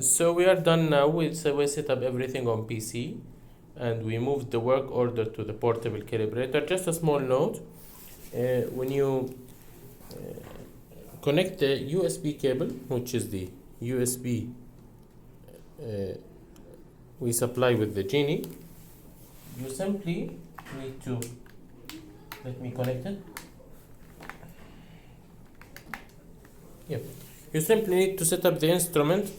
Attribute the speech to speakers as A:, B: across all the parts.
A: So we are done now. We set up everything on PC and we moved the work order to the portable calibrator. Just a small note, when you connect the USB cable, which is the USB we supply with the Genie, you simply need to, let me connect it. Yep. You simply need to set up the instrument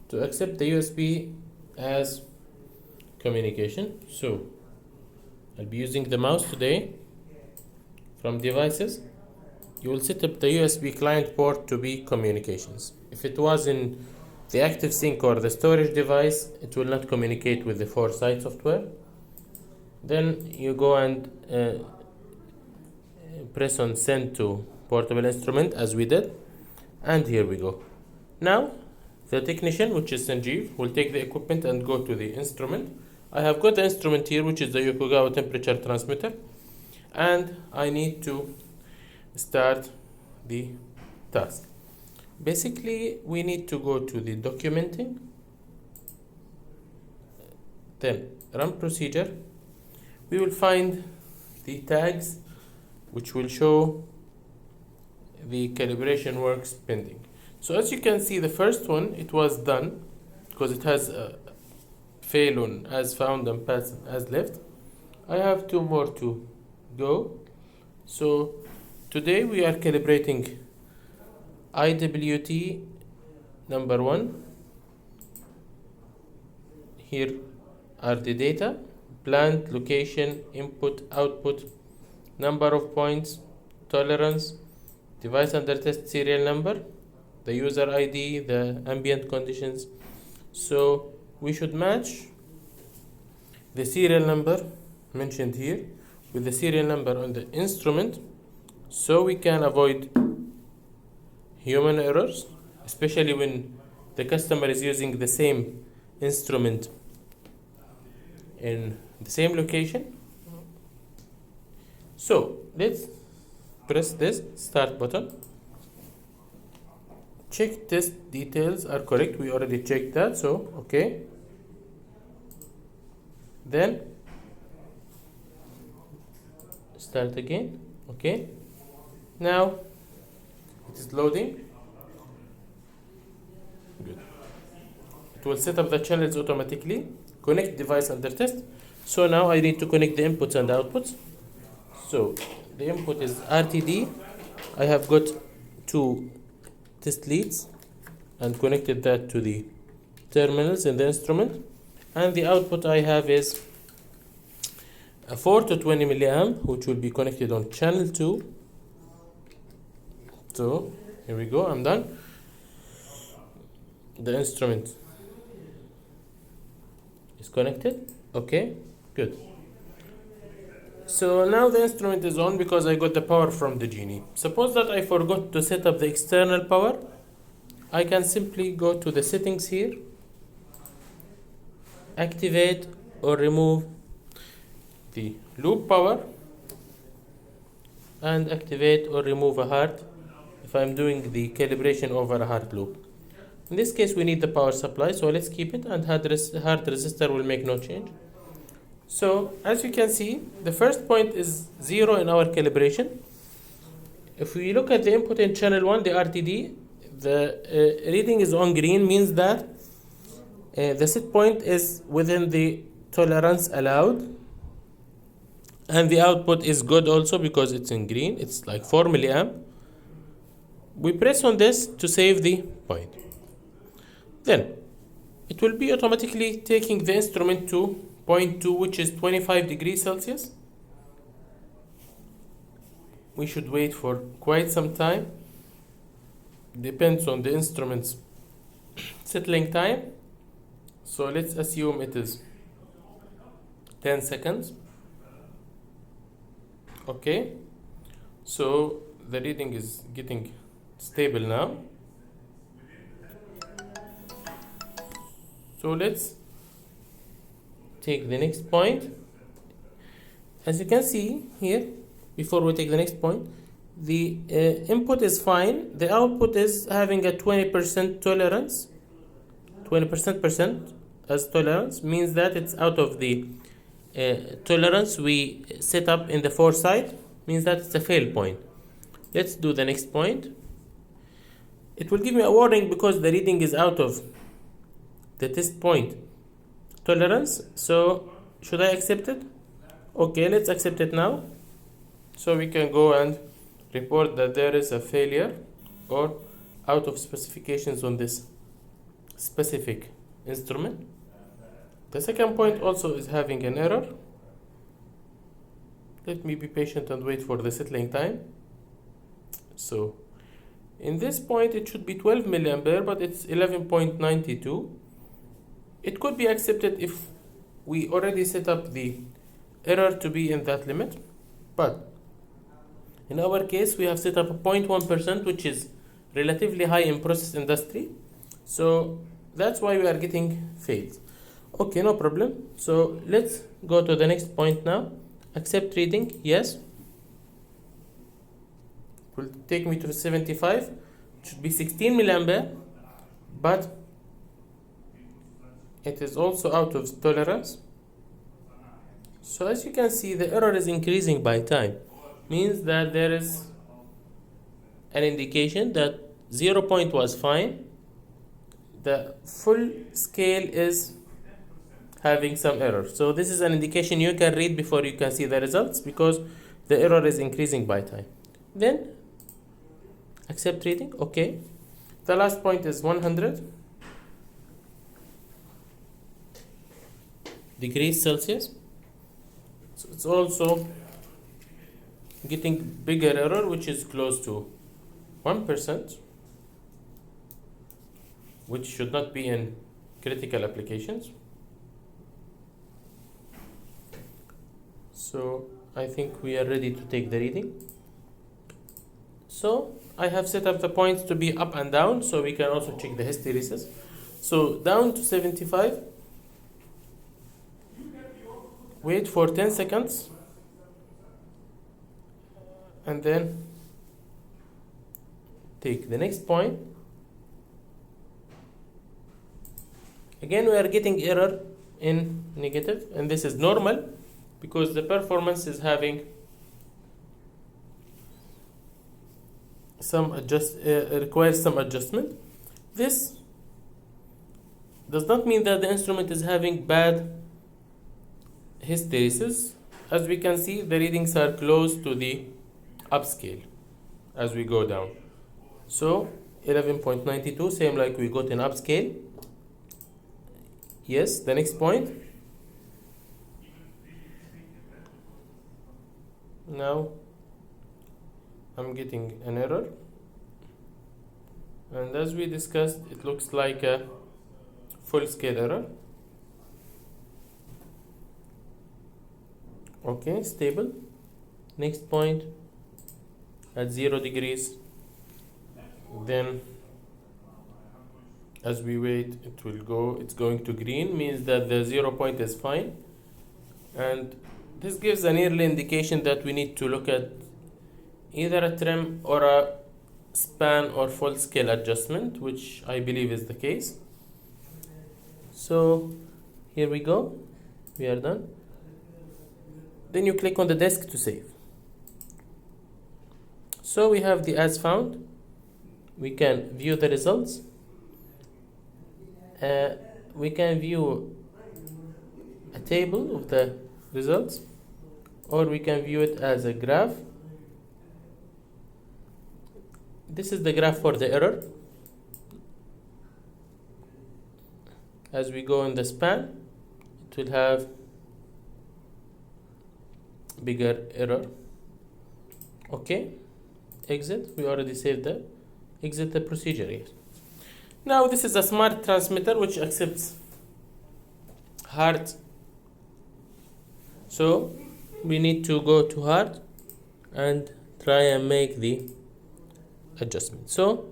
A: to accept the USB as communication. So I'll be using the mouse today. From devices, you will set up the USB client port to be communications. If it was in the active sync or the storage device, it will not communicate with the 4Sight software. Then you go and press on send to portable instrument as we did, and here we go. Now the technician, which is Sanjeev, will take the equipment and go to the instrument. I have got the instrument here, which is the Yokogawa temperature transmitter, and I need to start the task. Basically, we need to go to the documenting, then run procedure. We will find the tags which will show the calibration works pending. So as you can see, the first one, it was done because it has a fail on as found and pass as left. I have two more to go. So today we are calibrating IWT number 1. Here are the data: plant, location, input, output, number of points, tolerance, device under test serial number, the user ID, the ambient conditions. So we should match the serial number mentioned here with the serial number on the instrument, so we can avoid human errors, especially when the customer is using the same instrument in the same location. So let's press this start button. Check test details are correct. We already checked that, so okay. Then start again. Okay. Now it is loading. Good. It will set up the channels automatically. Connect device under test. So now I need to connect the inputs and outputs. So the input is RTD. I have got two test leads and connected that to the terminals in the instrument. And the output I have is a 4 to 20 milliamp, which will be connected on channel 2. So here we go, I'm done. The instrument is connected. Okay, good. So now the instrument is on because I got the power from the Genie. Suppose that I forgot to set up the external power. I can simply go to the settings here, activate or remove the loop power, and activate or remove a HART if I'm doing the calibration over a HART loop. In this case we need the power supply, so let's keep it, and HART resistor will make no change. So as you can see, the first point is 0 in our calibration. If we look at the input in channel 1, the RTD, the reading is on green, means that the set point is within the tolerance allowed, and the output is good also because it's in green. It's like 4 milliamp. We press on this to save the point. Then it will be automatically taking the instrument to point 2, which is 25 degrees Celsius. We should wait for quite some time. Depends on the instrument's settling time. So let's assume it is 10 seconds. Okay, so the reading is getting stable now. So let's take the next point. As you can see here, before we take the next point, the input is fine, the output is having a 20% tolerance, 20% as tolerance means that it's out of the tolerance we set up in the 4Sight, means that it's a fail point. Let's do the next point. It will give me a warning because the reading is out of the test point tolerance. So should I accept it? Okay, let's accept it now. So we can go and report that there is a failure or out of specifications on this specific instrument. The second point also is having an error. Let me be patient and wait for the settling time. So in this point it should be 12 milliampere, but it's 11.92. It could be accepted if we already set up the error to be in that limit, but in our case we have set up a 0.1%, which is relatively high in process industry, so that's why we are getting fails. Okay, no problem. So let's go to the next point now. Accept reading, yes. It will take me to 75. It should be 16 milliampere, but it is also out of tolerance. So as you can see, the error is increasing by time. Means that there is an indication that 0 point was fine. The full scale is having some error. So this is an indication you can read before you can see the results, because the error is increasing by time. Then accept reading, okay. The last point is 100 degrees Celsius. So it's also getting bigger error, which is close to 1%, which should not be in critical applications. So I think we are ready to take the reading. So I have set up the points to be up and down, so we can also check the hysteresis. So down to 75, wait for 10 seconds, and then take the next point. Again we are getting error in negative, and this is normal because the performance is having some requires some adjustment. This does not mean that the instrument is having bad hysteresis. As we can see, the readings are close to the upscale as we go down. So 11.92, same like we got in upscale. Yes, the next point. Now I'm getting an error, and as we discussed, it looks like a full scale error. Okay, stable. Next point at 0 degrees. Then as we wait, it's going to green, means that the 0 point is fine, and this gives an early indication that we need to look at either a trim or a span or full scale adjustment, which I believe is the case. So here we go, we are done. Then you click on the disk to save. So we have the as found. We can view the results. We can view a table of the results, or we can view it as a graph. This is the graph for the error. As we go in the span, it will have bigger error. Okay, exit. We already saved that. Exit the procedure here. Now this is a smart transmitter which accepts HART. So we need to go to HART and try and make the adjustment. So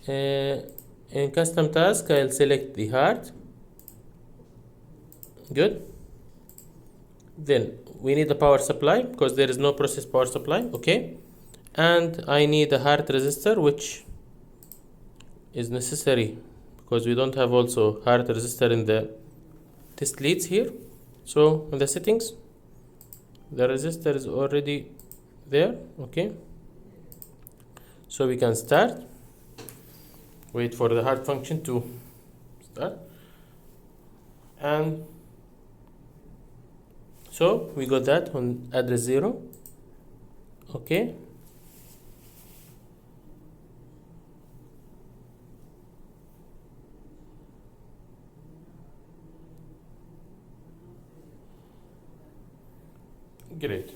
A: in custom task, I'll select the HART. Good. Then we need the power supply because there is no process power supply. Okay. And I need a HART resistor, which is necessary because we don't have also HART resistor in the test leads here. So in the settings, the resistor is already there. Okay, so we can start, wait for the HART function to start, and so we got that on address 0. Okay, great.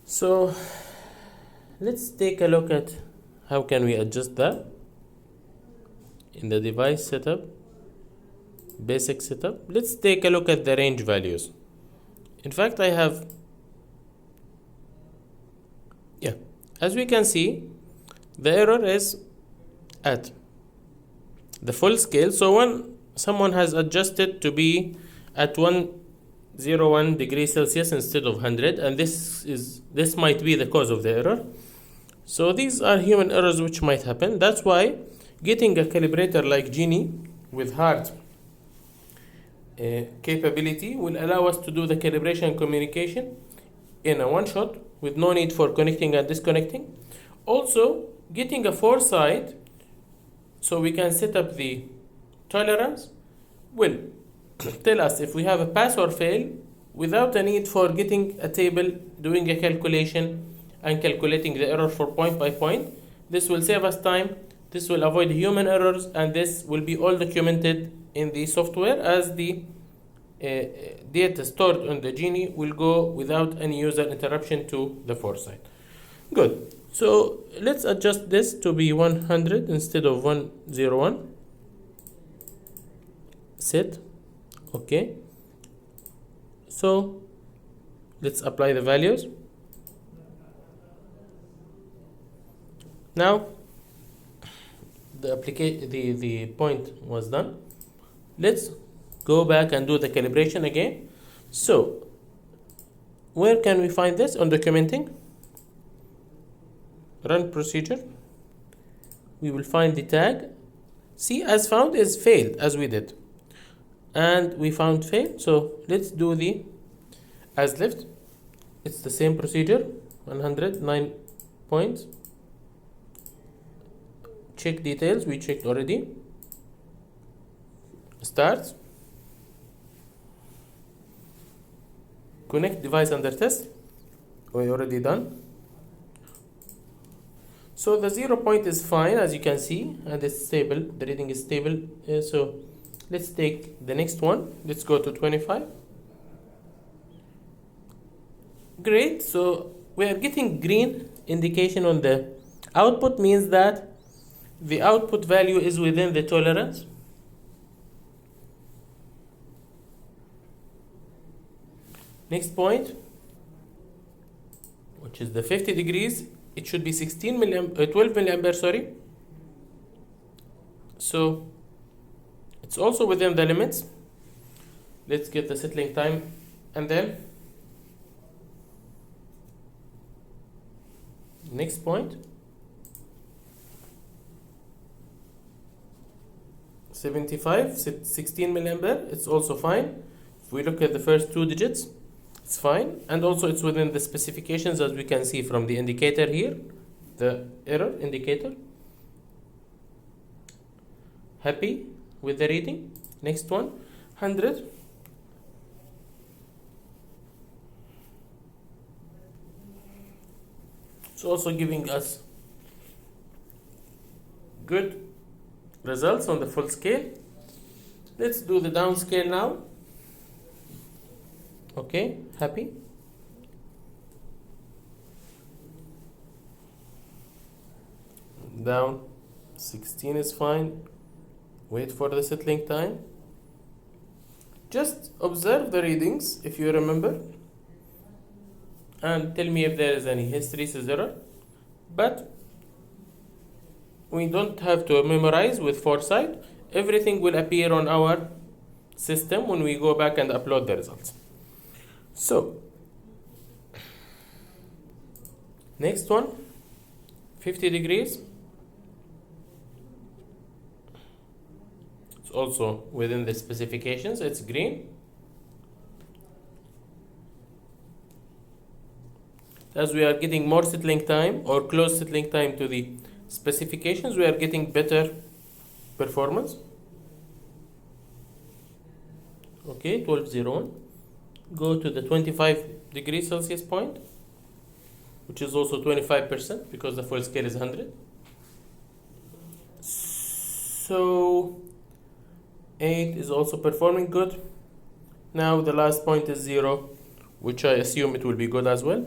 A: So let's take a look at how can we adjust that in the device setup, basic setup. Let's take a look at the range values. In fact, I have, as we can see, the error is at the full scale. So when someone has adjusted to be at 101 degrees Celsius instead of 100, and this might be the cause of the error. So these are human errors which might happen. That's why getting a calibrator like Genie with HART capability will allow us to do the calibration communication in a one shot with no need for connecting and disconnecting. Also getting a 4Sight, so we can set up the tolerance, will tell us if we have a pass or fail without a need for getting a table, doing a calculation and calculating the error for point by point. This will save us time, this will avoid human errors, and this will be all documented in the software, as the data stored on the Genie will go without any user interruption to the 4Sight. Good. So let's adjust this to be 100 instead of 101. Set. Okay. So let's apply the values. Now the point was done. Let's go back and do the calibration again. So where can we find this? On documenting, run procedure, we will find the tag. See, as found is failed, as we did, and we found failed. So let's do the as left. It's the same procedure. 109 points. Check details, we checked already. Start. Connect device under test, we already done. So the 0 point is fine, as you can see, and it's stable, the reading is stable. So let's take the next one. Let's go to 25. Great. So we are getting green indication on the output, means that the output value is within the tolerance. Next point, which is the 50 degrees, it should be 12 milliampere, sorry. So it's also within the limits. Let's get the settling time, and then next point, 75, 16 milliampere, it's also fine. If we look at the first two digits, it's fine, and also it's within the specifications, as we can see from the indicator here, the error indicator. Happy with the reading. Next one, 100. It's also giving us good results on the full scale. Let's do the downscale now. Okay, happy. Down 16 is fine. Wait for the settling time. Just observe the readings if you remember, and tell me if there is any hysteresis error. But we don't have to memorize with 4Sight. Everything will appear on our system when we go back and upload the results. So next one, 50 degrees. also within the specifications, it's green. As we are getting more settling time or close settling time to the specifications, we are getting better performance. Okay, 1201. Go to the 25 degrees Celsius point, which is also 25% because the full scale is 100. So 8 is also performing good. Now the last point is 0, which I assume it will be good as well.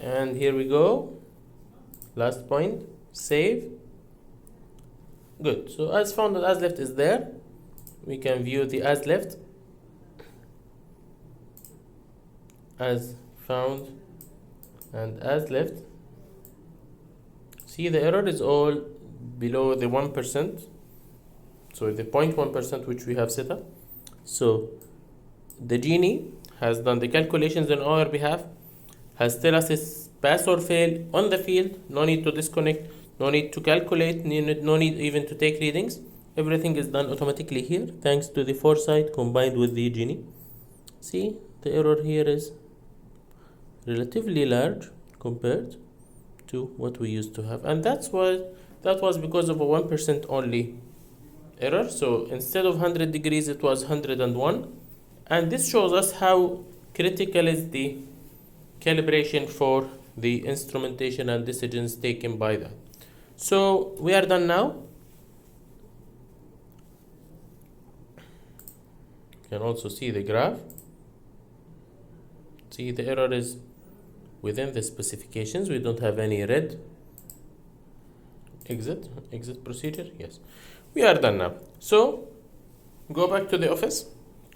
A: And here we go. Last point, save. Good. So as found and as left is there. We can view the as left, as found and as left. See, the error is all below the 1%. So the 0.1% which we have set up. So the genie has done the calculations on our behalf, has tell us it's pass or fail on the field. No need to disconnect, no need to calculate, no need even to take readings. Everything is done automatically here thanks to the 4Sight combined with the genie. See, the error here is relatively large compared to what we used to have, and that was because of a 1% only error. So instead of 100 degrees it was 101, and this shows us how critical is the calibration for the instrumentation and decisions taken by that. So we are done now. You can also see the graph. See, the error is within the specifications. We don't have any red. Exit procedure. Yes, we are done now. So go back to the office,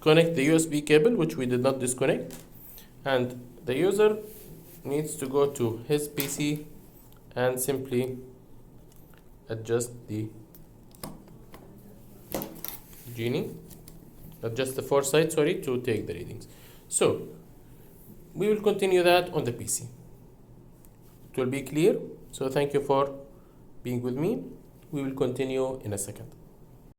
A: connect the USB cable, which we did not disconnect, and the user needs to go to his PC and simply adjust the genie, adjust the 4Sight, to take the readings. So we will continue that on the PC. It will be clear. So thank you for being with me. We will continue in a second.